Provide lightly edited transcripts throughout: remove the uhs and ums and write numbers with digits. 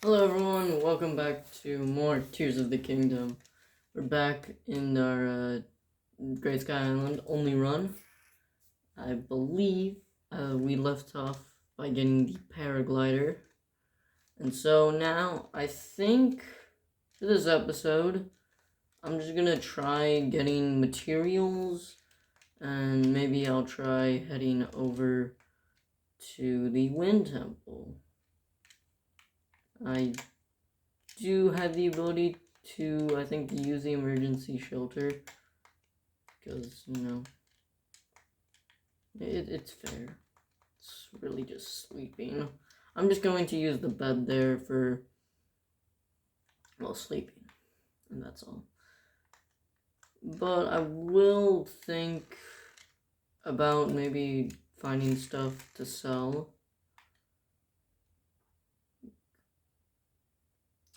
Hello everyone, welcome back to more Tears of the Kingdom. We're back in our Great Sky Island only run. I believe we left off by getting the paraglider. And so now I think for this episode, I'm just gonna try getting materials and maybe I'll try heading over to the Wind Temple. I do have the ability to, I think, use the emergency shelter because, it's fair. It's really just sleeping. I'm just going to use the bed there for, well, sleeping, and that's all. But I will think about maybe finding stuff to sell.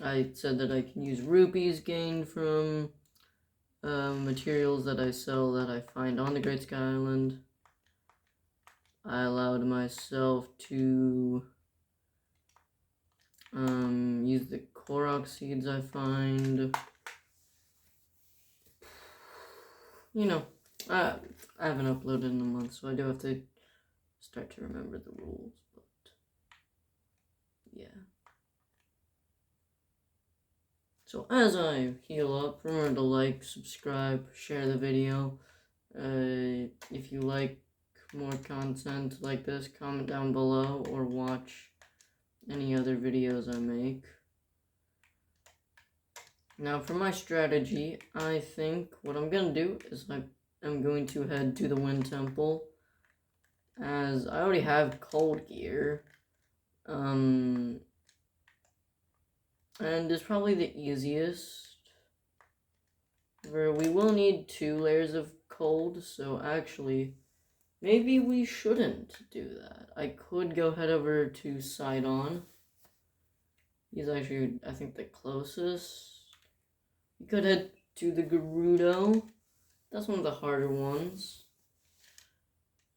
I said that I can use rupees gained from materials that I sell that I find on the Great Sky Island. I allowed myself to use the Korok seeds I find. I haven't uploaded in a month, so I do have to start to remember the rules, but yeah. So as I heal up, remember to like, subscribe, share the video. If you like more content like this, comment down below or watch any other videos I make. Now for my strategy, I think what I'm going to do is I'm going to head to the Wind Temple, as I already have cold gear, and it's probably the easiest, where we will need 2 layers of cold, so actually, maybe we shouldn't do that. I could go head over to Sidon. He's actually, I think, the closest. We could head to the Gerudo. That's one of the harder ones.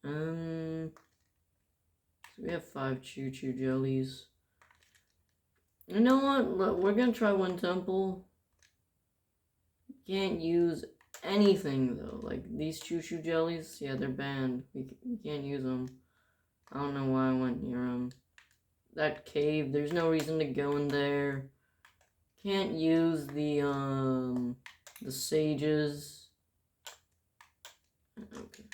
So we have 5 Choo Choo jellies. You know what? Look, we're gonna try Wind Temple. Can't use anything though. Like these Choo Choo jellies, yeah, they're banned. We can't use them. I don't know why I went near them. That cave, there's no reason to go in there. Can't use the sages. Okay.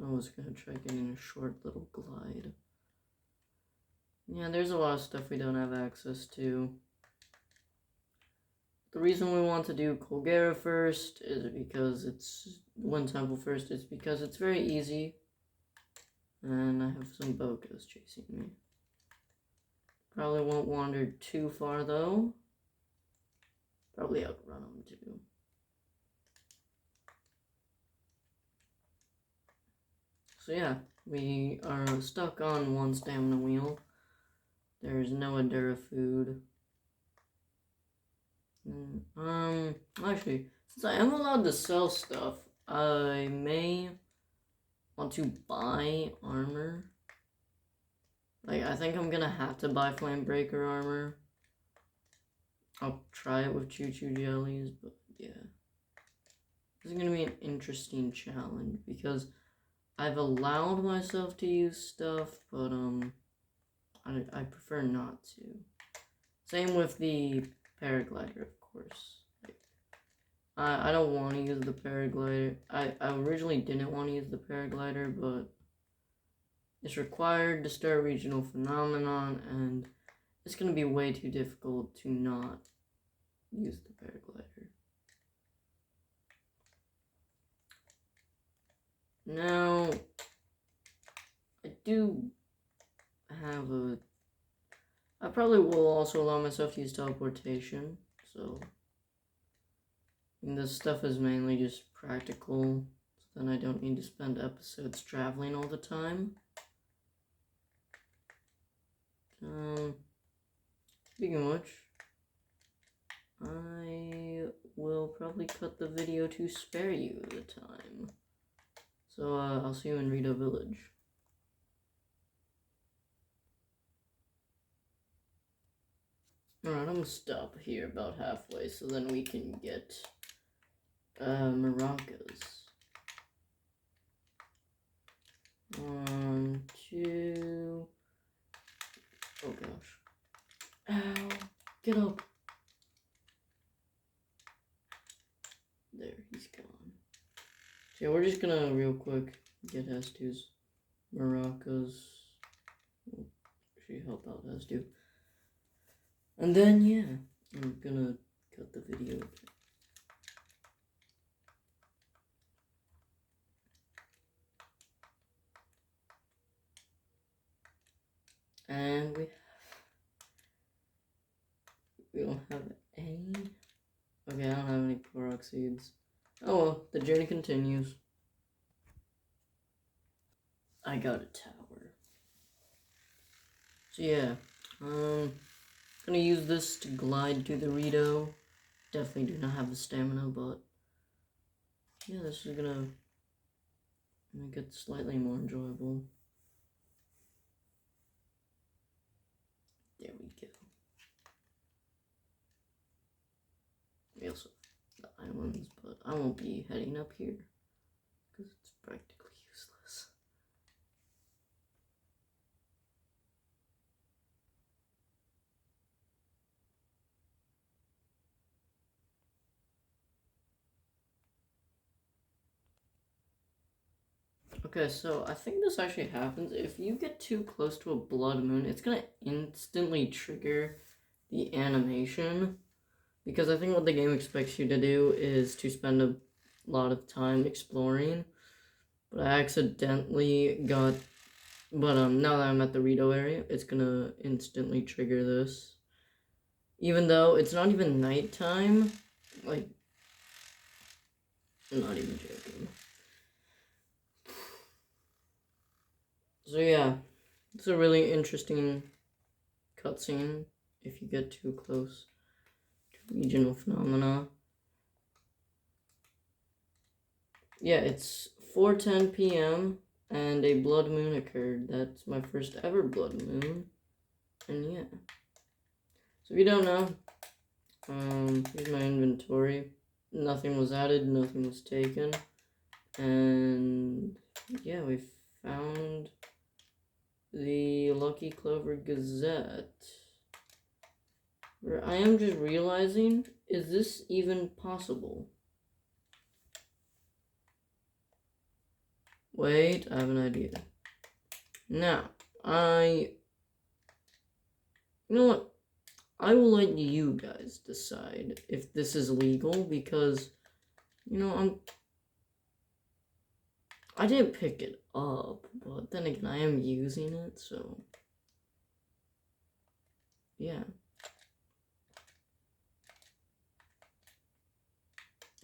I was gonna try getting a short little glide. Yeah, there's a lot of stuff we don't have access to. The reason we want to do Colgera first is because it's Wind Temple first. It's because it's very easy, and I have some Bocos chasing me. Probably won't wander too far though. Probably outrun them too. So yeah, we are stuck on 1 stamina wheel. There's no Adura food. Actually, since I am allowed to sell stuff, I may want to buy armor. Like, I think I'm gonna have to buy Flamebreaker armor. I'll try it with Choo Choo jellies, but yeah. This is gonna be an interesting challenge because I've allowed myself to use stuff, but I prefer not to. Same with the paraglider, of course. Like, I don't want to use the paraglider. I originally didn't want to use the paraglider, but it's required to start Regional Phenomenon, and it's going to be way too difficult to not use the paraglider. Now, I do have I probably will also allow myself to use teleportation, so... And this stuff is mainly just practical, so then I don't need to spend episodes traveling all the time. Speaking of which, I will probably cut the video to spare you the time. So I'll see you in Rito Village. Alright, I'm gonna stop here about halfway so then we can get maracas. 1, 2. Oh gosh. Ow! Get up! There, he's gone. So yeah, we're just gonna real quick get S2's maracas. We'll actually help out S2. And then, yeah, I'm gonna cut the video. And we don't have any. Okay, I don't have any Korok seeds. Oh well, the journey continues. I got a tower. So yeah, gonna use this to glide to the Rito. Definitely do not have the stamina, but yeah, this is gonna make it slightly more enjoyable. There we go. We also have the islands, but I won't be heading up here because it's practically useless. Okay, so I think this actually happens. If you get too close to a blood moon, it's gonna instantly trigger the animation. Because I think what the game expects you to do is to spend a lot of time exploring. But I accidentally got... But now that I'm at the Rito area, it's gonna instantly trigger this. Even though it's not even nighttime. Like, I'm not even joking. So yeah, it's a really interesting cutscene if you get too close to regional phenomena. Yeah, it's 4:10 p.m. and a blood moon occurred. That's my first ever blood moon. And yeah. So if you don't know, here's my inventory. Nothing was added, nothing was taken. And yeah, we found the Lucky Clover Gazette. Where I am just realizing, is this even possible? Wait, I have an idea. Now, you know what? I will let you guys decide if this is legal because, you know, I didn't pick it up, but then again, I am using it, so, yeah.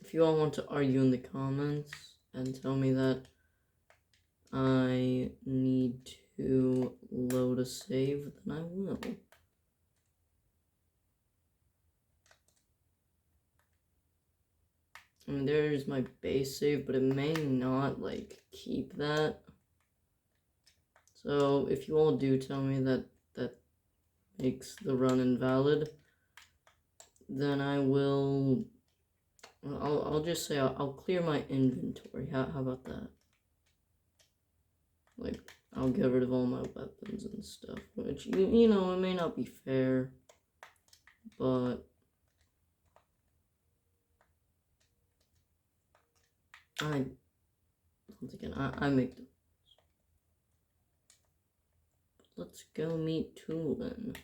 If you all want to argue in the comments and tell me that I need to load a save, then I will. I mean, there's my base save, but it may not, like, keep that. So, if you all do tell me that that makes the run invalid, then I will... I'll just say I'll clear my inventory. How about that? Like, I'll get rid of all my weapons and stuff, which, you know, it may not be fair, but once again, I make the... Let's go meet Tulin.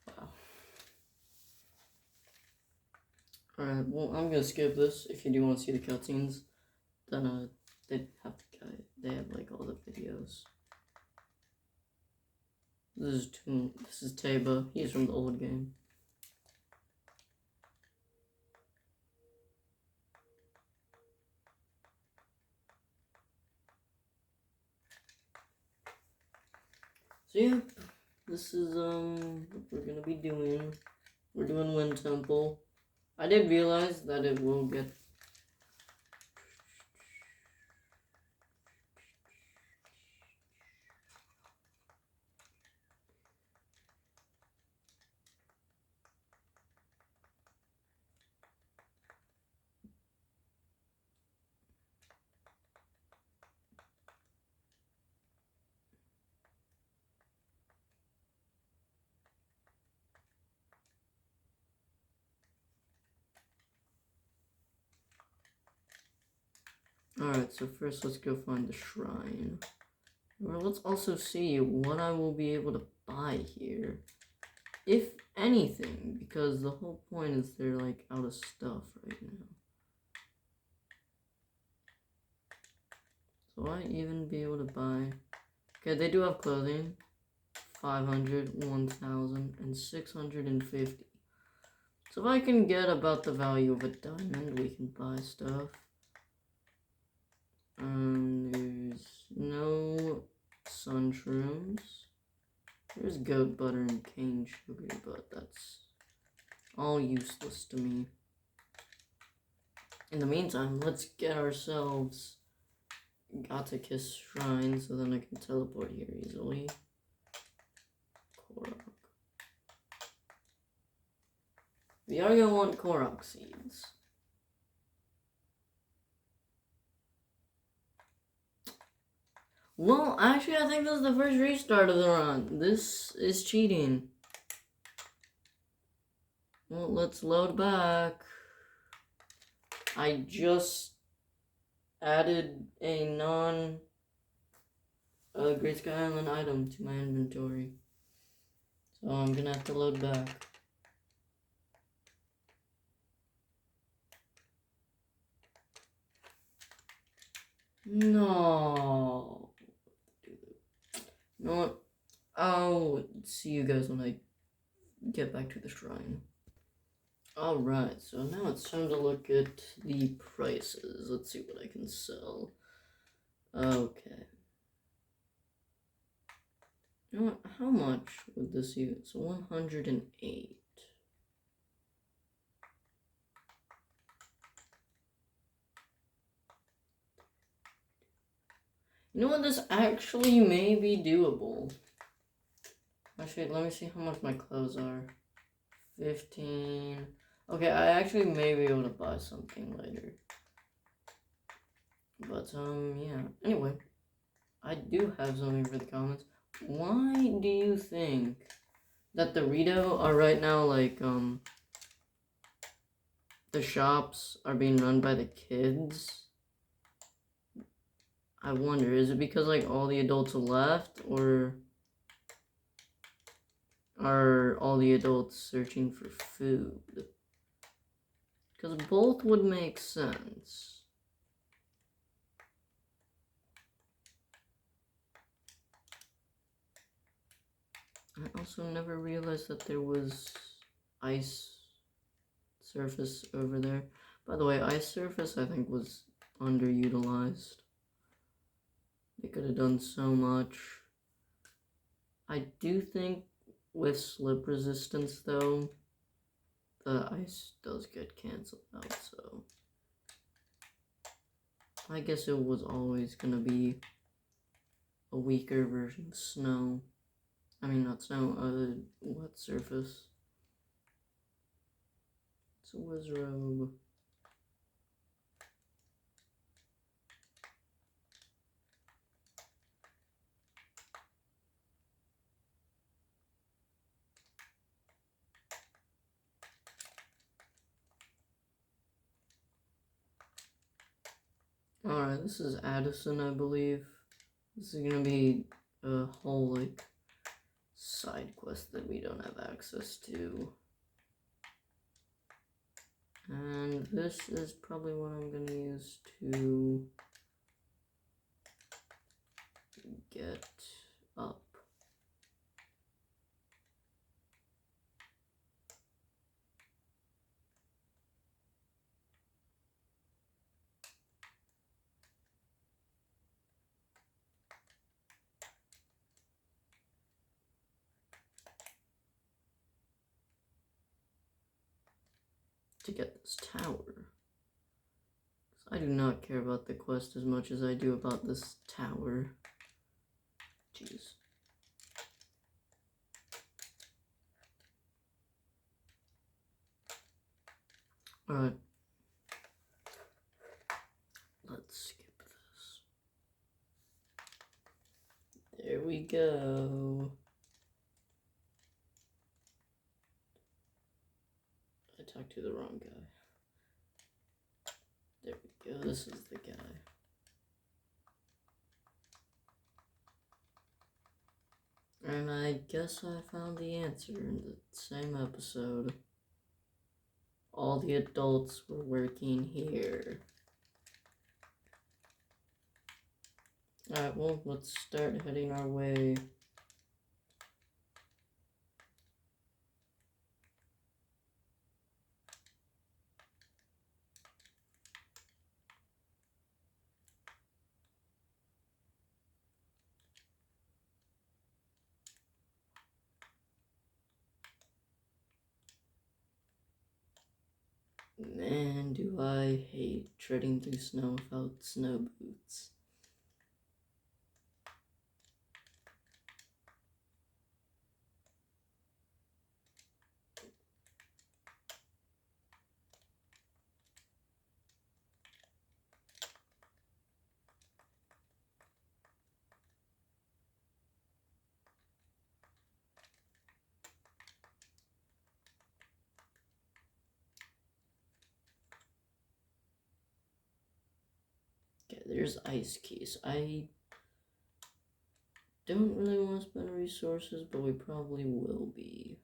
Wow. Alright, well, I'm gonna skip this. If you do want to see the cutscenes, then they have like all the videos. This is Teba. He's from the old game. So yeah, this is what we're gonna be doing. We're doing Wind Temple. I did realize that it will get. Alright, so first let's go find the shrine. Or let's also see what I will be able to buy here. If anything, because the whole point is they're like out of stuff right now. So will I even be able to buy? Okay, they do have clothing. 500, 1,000, and 650. So if I can get about the value of a diamond, we can buy stuff. There's no sun shrooms. There's goat butter and cane sugar, but that's all useless to me. In the meantime, let's get ourselves Gatakis Shrine so then I can teleport here easily. Korok. We are gonna want Korok seeds. Well, actually, I think this is the first restart of the run. This is cheating. Well, let's load back. I just added a Great Sky Island item to my inventory. So I'm gonna have to load back. No. You know what? I'll see you guys when I get back to the shrine. Alright, so now it's time to look at the prices. Let's see what I can sell. Okay. You know what? How much would this even? So 108. You know what? This actually may be doable. Actually, let me see how much my clothes are. 15. Okay, I actually may be able to buy something later. But, yeah. Anyway, I do have something for the comments. Why do you think that the Rito are right now, like, the shops are being run by the kids? I wonder, is it because, like, all the adults left, or are all the adults searching for food? Because both would make sense. I also never realized that there was ice surface over there. By the way, ice surface I think was underutilized. They could have done so much. I do think with slip resistance though, the ice does get canceled out, so I guess it was always gonna be a weaker version of snow. I mean, not snow, wet surface. It's a Wizrobe. Alright, this is Addison, I believe. This is gonna be a whole, like, side quest that we don't have access to. And this is probably what I'm gonna use to get up. to get this tower. I do not care about the quest as much as I do about this tower. Jeez. Alright. Let's skip this. There we go. I talked to the wrong guy. There we go. This is the guy. And I guess I found the answer in the same episode. All the adults were working here. Alright, well, let's start heading our way. Man, do I hate treading through snow without snow boots. Okay, there's ice keys. I don't really want to spend resources, but we probably will be.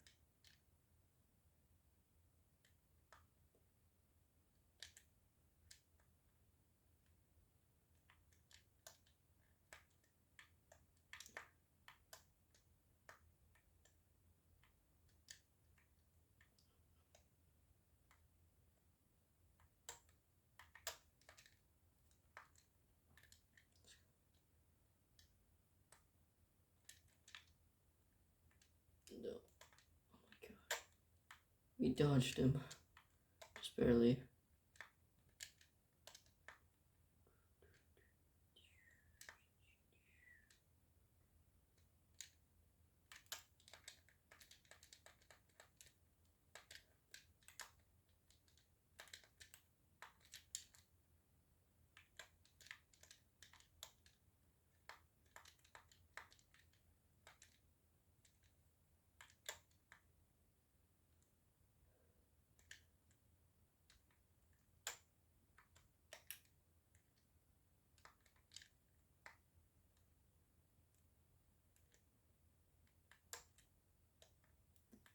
No. Oh my god. We dodged him. Just barely.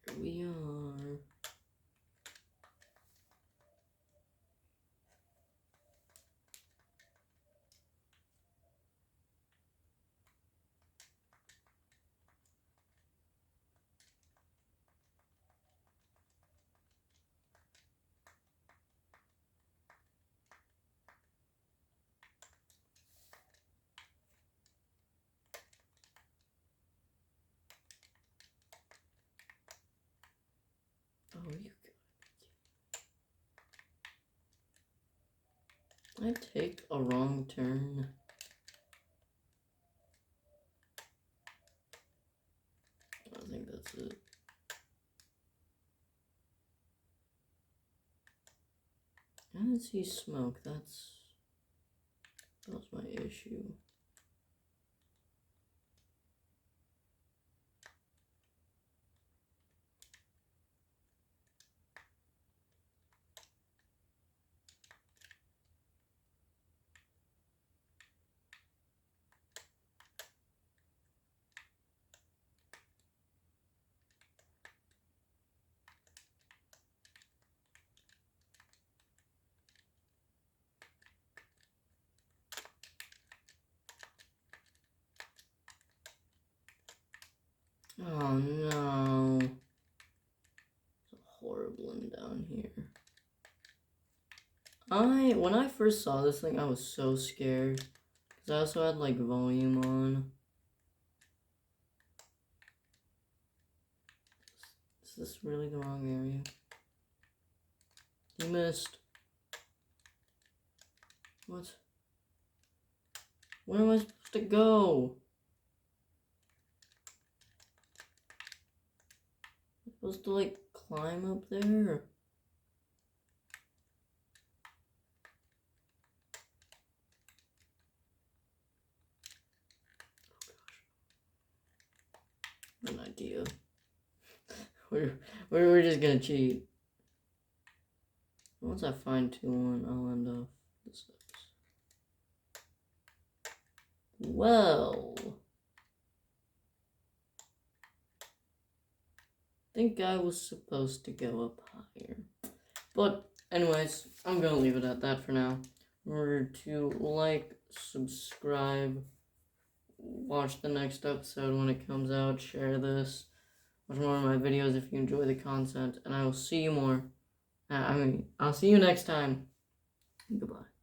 Here we are. Oh, you got it. I take a wrong turn. I think that's it. I didn't see smoke. That was my issue. Oh no. It's a horrible one down here. When I first saw this thing, I was so scared. Because I also had like volume on. Is this really the wrong area? You missed. What? Where am I supposed to go? I'm supposed to like climb up there? An idea. we're just gonna cheat. Once I find 2-1, I'll end off this episode. Well, I think I was supposed to go up higher. But anyways, I'm gonna leave it at that for now. Remember to like, subscribe, watch the next episode when it comes out, share this, watch more of my videos if you enjoy the content, and I will see you more. I'll see you next time. Goodbye.